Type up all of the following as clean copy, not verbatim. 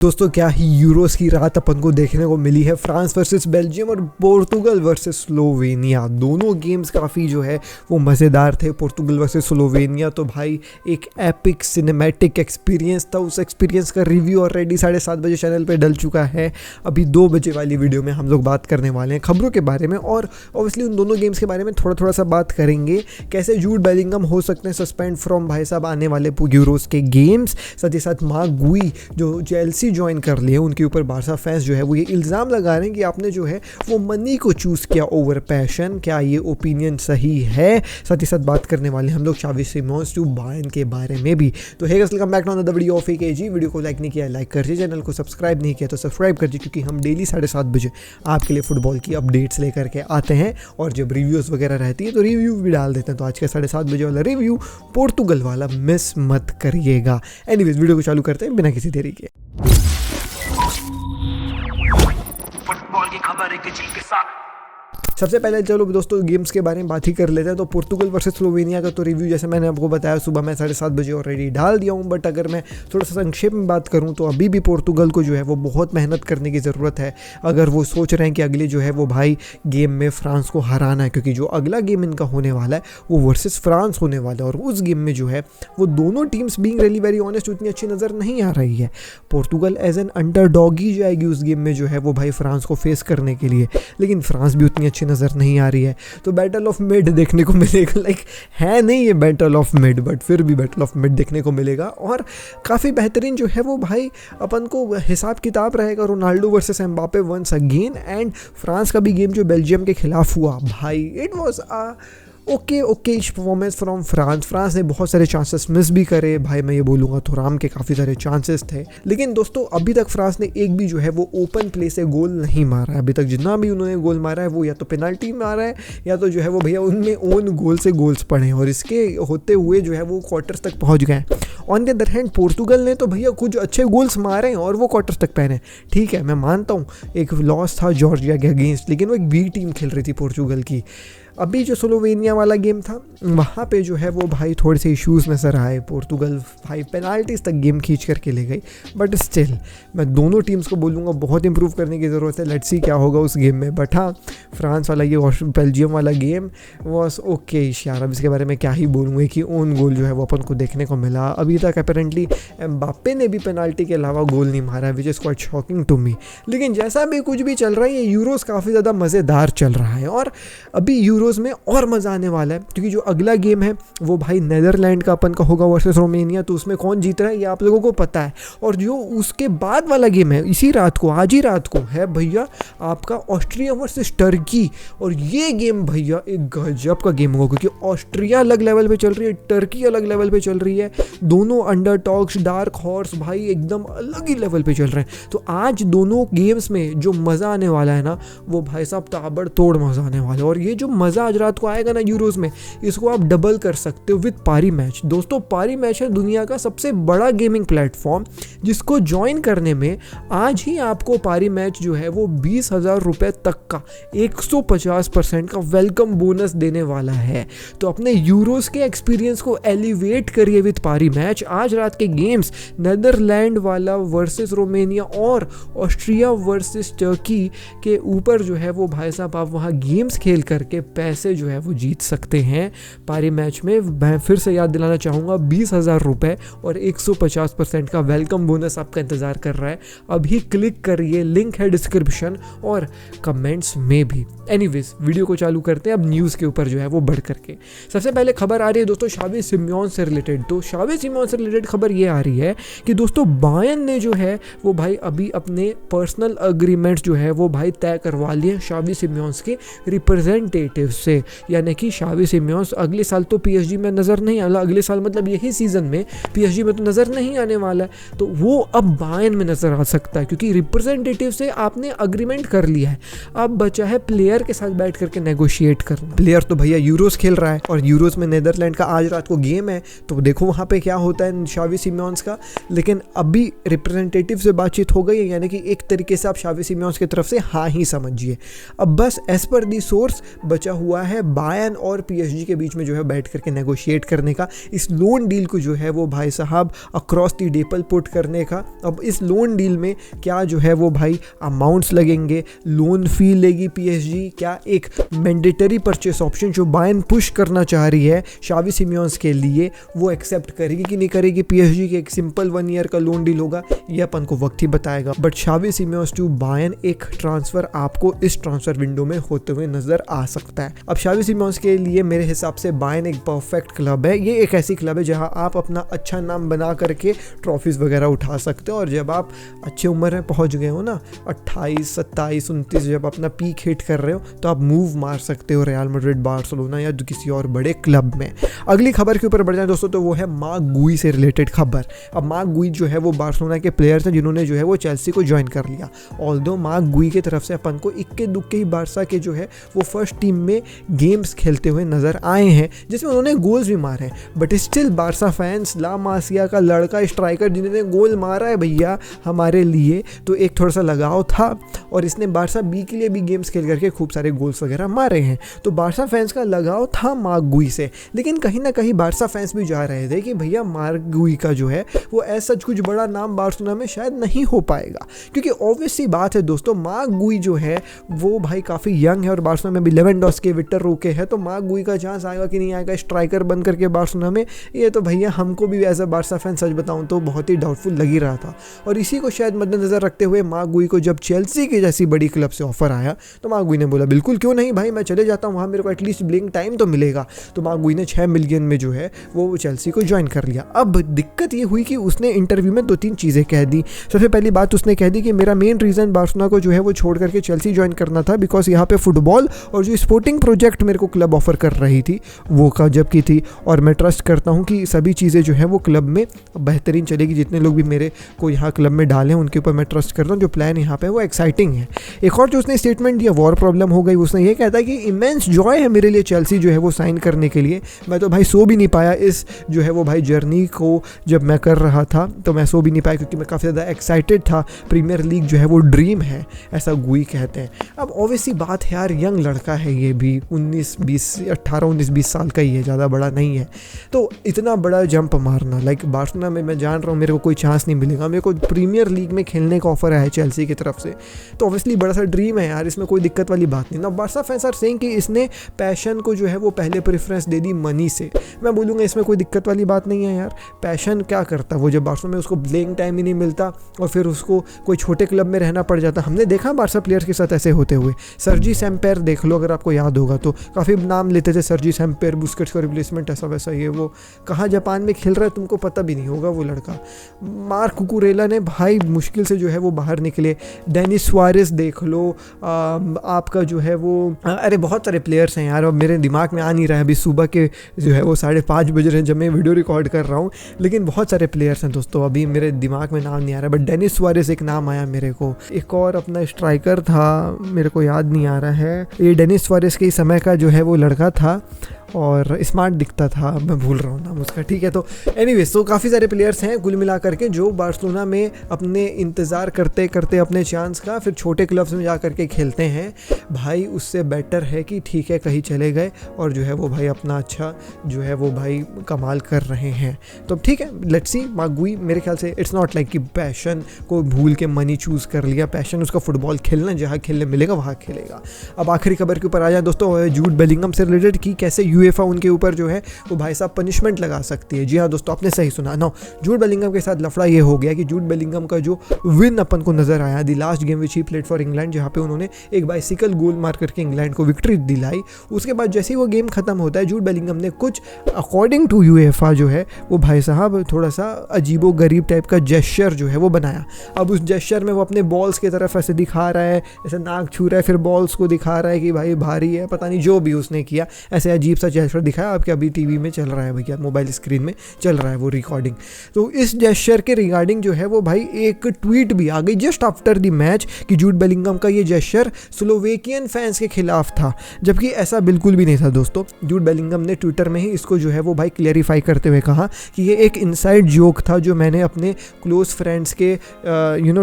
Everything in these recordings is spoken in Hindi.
दोस्तों क्या ही यूरोस की रात अपन को देखने को मिली है। फ्रांस वर्सेस बेल्जियम और पोर्तुगल वर्सेस स्लोवेनिया, दोनों गेम्स काफ़ी जो है वो मज़ेदार थे। पोर्तुगल वर्सेस स्लोवेनिया तो भाई एक एपिक सिनेमैटिक एक्सपीरियंस था। उस एक्सपीरियंस का रिव्यू ऑलरेडी 7:30 बजे चैनल पे डल चुका है। अभी 2 बजे वाली वीडियो में हम लोग बात करने वाले हैं खबरों के बारे में और ऑब्वियसली उन दोनों गेम्स के बारे में थोड़ा सा बात करेंगे। कैसे जूड बेलिंगम हो सकते हैं सस्पेंड फ्रॉम भाई साहब आने वाले यूरोस के गेम्स। साथ ही साथ मार्क गुई जो चेल्सी ज्वाइन कर लिए, उनके ऊपर बारसा फैंस जो है वो ये इल्ज़ाम लगा रहे हैं कि आपने जो है वो मनी को चूज़ किया ओवर पैशन। क्या ये ओपिनियन सही है? साथ ही साथ बात करने वाले हम लोग शावी सिमोंस टू बायर्न के बारे में भी। तो hey guys, welcome back to another video of AKG. Video को लाइक नहीं किया लाइक कर दीजिए, चैनल को सब्सक्राइब नहीं किया तो सब्सक्राइब कर दीजिए, क्योंकि हम डेली 7:30 बजे आपके लिए फुटबॉल की अपडेट्स लेकर के आते हैं और जब रिव्यूज़ वगैरह रहती है तो रिव्यू भी डाल देते हैं। तो आज के 7:30 बजे वाला रिव्यू पोर्तुगल वाला मिस मत करिएगा। एनीवेज, वीडियो को चालू करते हैं बिना किसी देरी के। फुटबॉल की खबर एक जिल के साथ। सबसे पहले चलो दोस्तों गेम्स के बारे में बात ही कर लेते हैं। तो पोर्तुगल वर्सेस स्लोवेनिया का तो रिव्यू जैसे मैंने आपको बताया सुबह मैं 7:30 बजे ऑलरेडी डाल दिया हूँ। बट अगर मैं थोड़ा सा संक्षेप में बात करूँ तो अभी भी पोर्तुगल को जो है वो बहुत मेहनत करने की ज़रूरत है अगर वो सोच रहे हैं कि अगले जो है वो भाई गेम में फ्रांस को हराना है, क्योंकि जो अगला गेम इनका होने वाला है वो वर्सेस फ्रांस होने वाला है और उस गेम में जो है वो दोनों teams being really very honest उतनी अच्छी नज़र नहीं आ रही है। पोर्तुगल एज एन अंडरडॉग ही जाएगी उस गेम में जो है वो भाई फ्रांस को फेस करने के लिए, लेकिन फ्रांस भी उतनी अच्छी नज़र नहीं आ रही है। तो बैटल ऑफ मिड देखने को मिलेगा। लाइक है नहीं ये बैटल ऑफ मिड, बट फिर भी बैटल ऑफ मिड देखने को मिलेगा और काफ़ी बेहतरीन जो है वो भाई अपन को हिसाब किताब रहेगा। Ronaldo versus Mbappe once again. And France का भी गेम जो बेल्जियम के खिलाफ हुआ भाई, it was okay performance from France ने बहुत सारे चांसेस मिस भी करे भाई। मैं ये बोलूँगा थोराम के काफ़ी सारे चांसेस थे, लेकिन दोस्तों अभी तक फ्रांस ने एक भी जो है वो ओपन प्ले से गोल नहीं मारा है। अभी तक जितना भी उन्होंने गोल मारा है वो या तो पेनल्टी मारा है या तो जो है वो भैया उनमें ओन गोल से गोल्स पड़े हैं और इसके होते हुए जो है वो क्वार्टर्स तक पहुँच गए। On the other hand Portugal ने तो भैया कुछ अच्छे गोल्स मारे हैं और वो क्वार्टर्स तक पहने। ठीक है, मैं मानता हूँ एक लॉस था जॉर्जिया के अगेंस्ट, लेकिन वो एक वीक टीम खेल रही थी पोर्तुगल की। अभी जो स्लोवेनिया वाला गेम था वहाँ पे जो है वो भाई थोड़े से इश्यूज नज़र आए। पोर्तुगल भाई पेनाल्टीज तक गेम खींच करके ले गई, बट स्टिल मैं दोनों टीम्स को बोलूँगा बहुत इंप्रूव करने की ज़रूरत है। लेट्स सी क्या होगा उस गेम में। बट हाँ, फ्रांस वाला ये बेल्जियम वाला गेम वॉज ओके यार। अब इसके बारे में क्या ही बोलूँगा कि ओन गोल जो है वो अपन को देखने को मिला। अभी तक अपेरेंटली एम्बापे ने भी पेनाल्टी के अलावा गोल नहीं मारा, which is quite shocking to me. लेकिन जैसा भी कुछ भी चल रहा है, ये यूरोस काफ़ी ज़्यादा मज़ेदार चल रहा है और अभी यूरोस में और मज़ा आने वाला है, क्योंकि जो अगला गेम है वो भाई नेदरलैंड का अपन का होगा वर्सेस रोमेनिया। तो उसमें कौन जीत रहा है ये आप लोगों को पता है। और जो उसके बाद वाला गेम है इसी रात को, आज ही रात को है भैया आपका ऑस्ट्रिया वर्सेस टर्की। और ये गेम भैया एक गजब का गेम होगा, क्योंकि ऑस्ट्रिया अलग लेवल पे चल रही है, टर्की अलग लेवल पे चल रही है। दोनों अंडरडॉग्स, डार्क हॉर्स भाई एकदम अलग ही लेवल पे चल रहे हैं। तो आज दोनों गेम्स में जो मज़ा आने वाला है ना वो भाई साहब ताबड़तोड़ मज़ा आने वाला है। और ये जो मज़ा आज रात को आएगा ना यूरोस में, इसको आप डबल कर सकते हो विद पारी मैच। दोस्तों पारी मैच है दुनिया का सबसे बड़ा गेमिंग प्लेटफॉर्म, जिसको ज्वाइन करने में आज ही आपको पारी मैच जो है वो 20,000 रुपये तक का 150% का वेलकम बोनस देने वाला है। तो अपने यूरोस के एक्सपीरियंस को एलिवेट करिए विद पारी मैच। आज रात के गेम्स नेदरलैंड वाला वर्सेस रोमेनिया और ऑस्ट्रिया वर्सेस टर्की के ऊपर जो है वो भाई साहब आप वहाँ गेम्स खेल करके पैसे जो है वो जीत सकते हैं पारी मैच में। मैं फिर से याद दिलाना चाहूँगा 20,000 रुपये और 150% का वेलकम बोनस आपका इंतज़ार कर रहा है। अभी क्लिक करिए, लिंक है डिस्क्रिप्शन और कमेंट्स में भी। एनीवेज, वीडियो को चालू करते हैं अब न्यूज़ के ऊपर जो है वो बढ़ करके। सबसे पहले खबर आ रही है दोस्तों शावी सिमोंस से रिलेटेड। तो शावी सिमोंस से रिलेटेड खबर ये आ रही है कि दोस्तों बायर्न ने जो है वो भाई अभी अपने पर्सनल अग्रीमेंट्स जो है वो भाई तय करवा लिए शावी सिमोंस के रिप्रेजेंटेटिव से। यानी कि शावी सिमोंस अगले साल तो पीएसजी में नज़र नहीं आला, अगले साल मतलब यही सीज़न में पीएसजी में तो नज़र नहीं आने वाला है। तो वो अब बायर्न में नज़र आ सकता है, क्योंकि रिप्रेजेंटेटिव से आपने अग्रीमेंट कर लिया है। अब बचा है प्लेयर के साथ बैठ करके नेगोशिएट करना। प्लेयर तो भैया यूरोस खेल रहा है और यूरोस में नेदरलैंड का आज रात को गेम है, तो देखो वहाँ पे क्या होता है शावी सिमोंस का। लेकिन अभी रिप्रेजेंटेटिव से बातचीत हो गई है, यानी कि एक तरीके से आप शावी सिमोंस की तरफ से हाँ ही समझिए। अब बस एज पर दी सोर्स बचा हुआ है बायर्न और PSG के बीच में जो है बैठ करके नेगोशिएट करने का, इस लोन डील को जो है वो भाई साहब अक्रॉस द टेबल पुट करने का। अब इस लोन डील में क्या जो है वो भाई अमाउंट्स लगेंगे, लोन फी लेगी PSG, क्या एक मैंडेटरी परचेस ऑप्शन जो बायर्न पुश करना चाह रही है शावी सिमियोन्स के लिए वो एक्सेप्ट करेगी कि नहीं करेगी PSG के एक सिंपल 1 ईयर का लोन डील होगा, ये अपन को वक्त ही बताएगा। बट शावी सिमियोन्स टू बायर्न एक ट्रांसफर आपको इस ट्रांसफर विंडो में होते हुए नजर आ सकता है। अब शावी सिमियोन्स के लिए मेरे हिसाब से बायर्न एक परफेक्ट क्लब है। ये एक ऐसी क्लब है जहां आप अपना अच्छा नाम बना करके ट्रॉफीज वगैरह उठा सकते हो, और जब आप अच्छी उम्र में पहुंच गए हो ना 28, 27, 29, जब अपना पीक हिट कर रहे हो तो आप मूव मार सकते हो रियल मैड्रिड, बार्सिलोना या किसी और बड़े क्लब में। अगली खबर के ऊपर बढ़ जाए दोस्तों तो वो है मार्क गुई से रिलेटेड खबर। अब मार्क गुई जो है वो बार्सिलोना के प्लेयर थे जिन्होंने जो है वो चेल्सी को ज्वाइन कर लिया। ऑल्दो मार्क गुई की तरफ से अपन को इक्के दुक्के ही बार्सा के जो है वो फर्स्ट टीम में गेम्स खेलते हुए नजर आए हैं जिसमें उन्होंने गोल्स भी मारे हैं, बट स्टिल बार्सा फैंस ला मासिया का लड़का स्ट्राइकर जिन्होंने गोल मारा है भैया हमारे लिए, तो एक थोड़ा सा लगाव था, और इसने बार्सा बी के लिए भी गेम्स खेल करके खूब सारे गोल्स वगैरह मारे हैं, तो बार्सा फैंस का लगाव था मार्क गुई से। लेकिन कहीं ना कहीं बार्सा फैंस भी जा रहे थे कि भैया मार्क गुई का जो है वो ऐसा कुछ बड़ा नाम बार्सिलोना में शायद नहीं हो पाएगा, क्योंकि ऑब्वियस सी बात है दोस्तों मार्क गुई जो है वो भाई काफ़ी यंग है और बार्सिलोना में भी लेवेंडोस्की, विक्टर रोके है, तो मार्क गुई का चांस आएगा कि नहीं आएगा स्ट्राइकर बन करके बार्सिलोना में, ये तो भैया हमको भी एज अ बार्सा फैन सच बताऊं तो बहुत ही डाउटफुल लग ही रहा था। और इसी को शायद मद्देनजर रखते हुए मार्क गुई को जब चेल्सी की जैसी बड़ी क्लब से ऑफर आया तो मार्क गुई ने बोला बिल्कुल क्यों नहीं भाई, मैं चले जाता हूँ, वहाँ मेरे को एटलीस्ट प्लेइंग टाइम तो मिलेगा। तो मार्क गुई ने 6 मिलियन में जो है वो चेल्सी को ज्वाइन कर लिया। अब दिक्कत ये हुई कि उसने इंटरव्यू में 2-3 चीज़ें कह दी। सबसे पहली बात उसने कह दी कि मेरा मेन रीज़न बार्सिलोना को जो है वो छोड़ करके चेल्सी ज्वाइन करना था बिकॉज यहाँ पे फुटबॉल और जो स्पोर्टिंग प्रोजेक्ट मेरे को क्लब ऑफर कर रही थी वो का जब की थी, और मैं ट्रस्ट करता हूँ कि सभी चीज़ें जो है वो क्लब में बेहतरीन चलेगी। जितने लोग भी मेरे को यहाँ क्लब में डालें उनके ऊपर मैं ट्रस्ट करता हूँ, जो प्लान यहाँ पे वो एक्साइटिंग है। एक और जो उसने स्टेटमेंट दिया वॉर प्रॉब्लम हो गई, उसने ये कहता है कि इमेंस जॉय है मेरे लिए चेल्सी जो है वो साइन करने के लिए, मैं तो भाई सो भी नहीं पाया इस जो है वो भाई जर्नी को जब मैं कर रहा था, तो मैं सो भी नहीं पाया क्योंकि मैं काफ़ी ज़्यादा एक्साइटेड था। प्रीमियर लीग जो है वो ड्रीम है, ऐसा गुई कहते हैं। अब ऑब्वियसली बात है यार, यंग लड़का है ये भी, 18-19-20 साल का ही है, ज़्यादा बड़ा नहीं है, तो इतना बड़ा जंप मारना लाइक बार्सिलोना में मैं जान रहा हूँ मेरे को कोई चांस नहीं मिलेगा, मेरे को प्रीमियर लीग में खेलने का ऑफर है चेल्सी की तरफ से, तो ऑब्वियसली बड़ा सा ड्रीम है यार, इसमें कोई दिक्कत वाली बात नहीं ना। बार्सा फैंस आर सेइंग कि इसने पैशन को जो है वो पहले प्रेफरेंस दे दी मनी से, मैं बोलूँगा इसमें कोई दिक्कत वाली बात नहीं है यार। पैशन क्या करता वो जब बार्सा में उसको प्लेइंग टाइम ही नहीं मिलता और फिर उसको कोई छोटे क्लब में रहना पड़ जाता। हमने देखा बार्सा प्लेयर्स के साथ ऐसे होते हुए, सर्जी सैम्पेयर देख लो अगर आपको याद होगा तो, काफ़ी नाम लेते थे सर्जी सैम्पेयर, बुस्केट्स का रिप्लेसमेंट ऐसा वैसा, ये वो कहाँ जापान में खेल रहा है तुमको पता भी नहीं होगा वो लड़का। मार्क कुकुरेला ने भाई मुश्किल से जो है वो बाहर निकले, डेनिस सुआरेस देख लो, आपका जो है वो अरे बहुत सारे प्लेयर्स हैं यार, अब मेरे दिमाग में आ नहीं रहा है, अभी सुबह के जो है वो 5:30 बज रहे हैं जब मैं वीडियो रिकॉर्ड कर रहा हूँ, लेकिन बहुत सारे प्लेयर्स हैं दोस्तों, अभी मेरे दिमाग में नाम नहीं आ रहा है, बट डेनिस सुआरेस एक नाम आया मेरे को, एक और अपना स्ट्राइकर था मेरे को याद नहीं आ रहा है, ये डेनिस सुआरेस के समय का जो है वो लड़का था और स्मार्ट दिखता था, मैं भूल रहा हूँ नाम उसका, ठीक है। तो एनीवेज तो काफ़ी सारे प्लेयर्स हैं कुल मिला करके जो बार्सिलोना में अपने इंतज़ार करते करते अपने चांस का फिर छोटे क्लब्स में जा करके खेलते हैं भाई, उससे बेटर है कि ठीक है कहीं चले गए और जो है वो भाई अपना अच्छा जो है वो भाई कमाल कर रहे हैं, तो ठीक है लेट्स सी। मार्क गुई मेरे ख्याल से इट्स नॉट लाइक कि पैशन को भूल के मनी चूज़ कर लिया, पैशन उसका फुटबॉल खेलना, जहाँ खेलने मिलेगा वहाँ खेलेगा। अब आखिरी खबर के ऊपर आ जाए दोस्तों, जूड बेलिंगम से रिलेटेड की कैसे यूएफए उनके ऊपर जो है वो भाई साहब पनिशमेंट लगा सकती है। जी हाँ दोस्तों आपने सही सुना ना, जूड बेलिंगम के साथ लफड़ा ये हो गया कि जूड बेलिंगम का जो विन अपन को नजर आया दी last game which he played for England, जहाँ पे उन्होंने एक बाइसिकल गोल मार करके इंग्लैंड को विक्ट्री दिलाई, उसके बाद जैसे ही वो गेम खत्म होता है जूड बेलिंगम ने कुछ अकॉर्डिंग टू यूएफए जो है वो भाई साहब थोड़ा सा अजीबो गरीब टाइप का जेस्चर जो है वो बनाया। अब उस जेस्चर में वो अपने बॉल्स की तरफ ऐसे दिखा रहा है, ऐसे नाक छू रहा है, फिर बॉल्स को दिखा रहा है कि भाई भारी है, पता नहीं जो भी उसने किया, ऐसे अजीब सा जेस्चर दिखाया, आपके अभी टीवी में चल रहा है भैया, मोबाइल स्क्रीन में चल रहा है वो रिकॉर्डिंग। तो इस जेस्चर के रिगार्डिंग जो है वो भाई एक ट्वीट भी आ गई जस्ट आफ्टर द मैच कि जूड बेलिंगम का ये जेस्चर स्लोवेकियन फैंस के खिलाफ था, जबकि ऐसा बिल्कुल भी नहीं था दोस्तों। जूड बेलिंगम ने ट्विटर में ही इसको जो है वो भाई क्लियरिफाई करते हुए कहा कि ये एक इनसाइड जोक था जो मैंने अपने क्लोज फ्रेंड्स के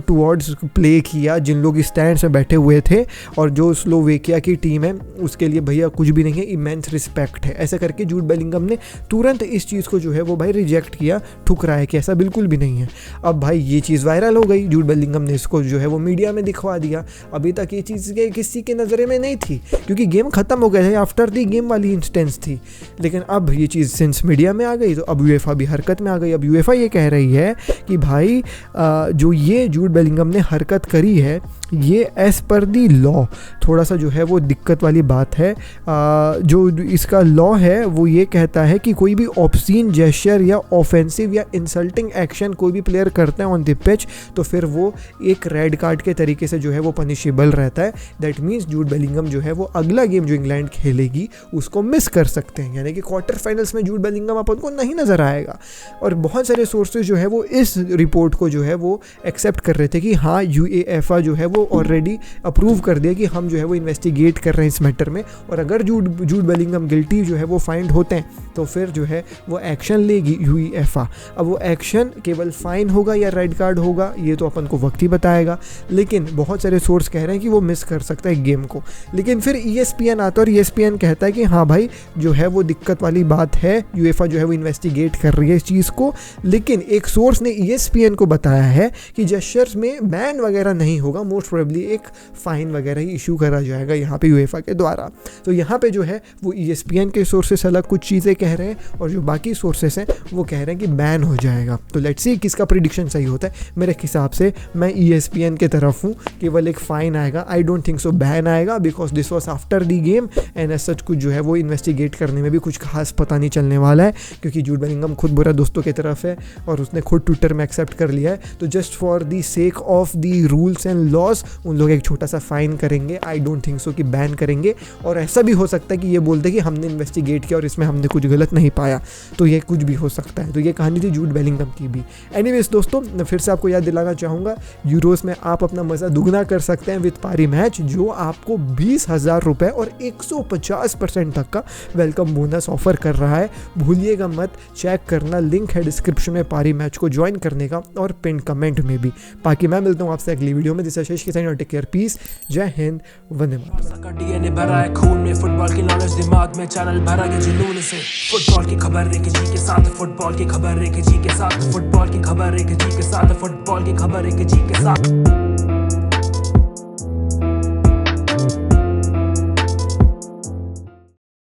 टुवर्ड्स प्ले किया, जिन लोग स्टैंड्स में बैठे हुए थे, और जो स्लोवेकिया की टीम है उसके लिए भैया कुछ भी नहीं है, इमेंस रिस्पेक्ट है। ऐसा करके जूड बेलिंगम ने तुरंत इस चीज़ को जो है वो भाई रिजेक्ट किया, ठुकराया कि ऐसा बिल्कुल भी नहीं है। अब भाई ये चीज़ वायरल हो गई, जूड बेलिंगम ने इसको जो है वो मीडिया में दिखवा दिया। अभी तक ये चीज़ किसी के नज़रे में नहीं थी क्योंकि गेम ख़त्म हो गया था, आफ्टर दी गेम वाली इंस्टेंस थी। लेकिन अब ये चीज़ सिंस मीडिया में आ गई तो अब यूएफए भी हरकत में आ गई। अब यूएफए ये कह रही है कि भाई जो ये जूड बेलिंगम ने हरकत करी है ये एज़ पर दी लॉ थोड़ा सा जो है वो दिक्कत वाली बात है। जो इसका लॉ है वो ये कहता है कि कोई भी ऑब्सीन जेस्चर या ऑफेंसिव या इंसल्टिंग एक्शन कोई भी प्लेयर करता है ऑन द पिच तो फिर वो एक रेड कार्ड के तरीके से जो है वो पनिशेबल रहता है। दैट मीन्स जूड बेलिंगम जो है वो अगला गेम जो इंग्लैंड खेलेगी उसको मिस कर सकते हैं, यानी कि क्वार्टर फाइनल्स में जूड बेलिंगम अपन को नहीं नज़र आएगा। और बहुत सारे सोर्सेज जो है वो इस रिपोर्ट को जो है वो एक्सेप्ट कर रहे थे कि हाँ यूएफए जो है वो ऑलरेडी अप्रूव कर दिया कि हम जो है वो इन्वेस्टिगेट कर रहे हैं इस मैटर में, और अगर जूड बेलिंगम गिल्टी जो है वो फाइंड होते हैं तो फिर जो है वो एक्शन लेगी यूएफए। अब वो एक्शन केवल फाइन होगा या रेड कार्ड होगा ये तो अपन को वक्त ही बताएगा, लेकिन बहुत सारे सोर्स कह रहे हैं कि वो मिस कर सकता है गेम को। लेकिन फिर ESPN आता है और ESPN कहता है कि हाँ भाई जो है वो दिक्कत वाली बात है, यूएफए जो है वो इन्वेस्टिगेट कर रही है इस चीज़ को। लेकिन एक सोर्स ने ESPN को बताया है कि जेस्चर्स में बैन वगैरह नहीं होगा, मोस्ट प्रोबेबली एक फ़ाइन वगैरह ही इशू करा जाएगा यहाँ पे यूएफए के द्वारा। तो यहाँ पे जो है वो ESPN के सोर्सेस अलग कुछ चीज़ें कह रहे हैं और जो बाकी सोर्सेस हैं वो कह रहे हैं कि बैन हो जाएगा। तो लेट्स सी किसका प्रिडिक्शन सही होता है। मेरे हिसाब से मैं ESPN के तरफ हूँ, केवल एक फ़ाइन आएगा। I don't think so ban आएगा because this was after the game and as such कुछ जो है वो इन्वेस्टिगेट करने में भी कुछ खास पता नहीं चलने वाला है, क्योंकि जूड बेलिंगम खुद बुरा दोस्तों की तरफ है और उसने खुद ट्विटर में एक्सेप्ट कर लिया है। तो just for the sake of the rules and laws उन लोग एक छोटा सा फाइन करेंगे। आई डोंट थिंक सो कि बैन करेंगे, और ऐसा भी हो सकता है कि ये बोलते कि हमने इन्वेस्टिगेट किया और इसमें हमने कुछ गलत नहीं पाया, तो ये कुछ भी हो सकता है। तो ये कहानी थी जूड बेलिंगम की भी। एनीवेज दोस्तों, मैं फिर से आपको याद दिलाना चाहूँगा यूरोस में आप अपना मज़ा दुगना कर सकते हैं विद पारी मैच, जो आपको 20,000 रुपये और 150% तक का वेलकम बोनस ऑफर कर रहा है। भूलिएगा मत चेक करना, लिंक है डिस्क्रिप्शन में पारी मैच को ज्वाइन करने का और पिन कमेंट में भी। बाकी मैं मिलता हूँ आपसे अगली वीडियो में। दिस आशीष की साइन और टेक केयर, पीस, जय हिंद, वंदे मातरम। डीएनए भरा है खून में, फुटबॉल की नॉलेज दिमाग में, चैनल भरा के जुनून से। फुटबॉल की खबर एक जी के साथ, फुटबॉल की खबर एक जी के साथ, फुटबॉल की खबर एक जी के साथ, फुटबॉल की खबर एक जी के साथ।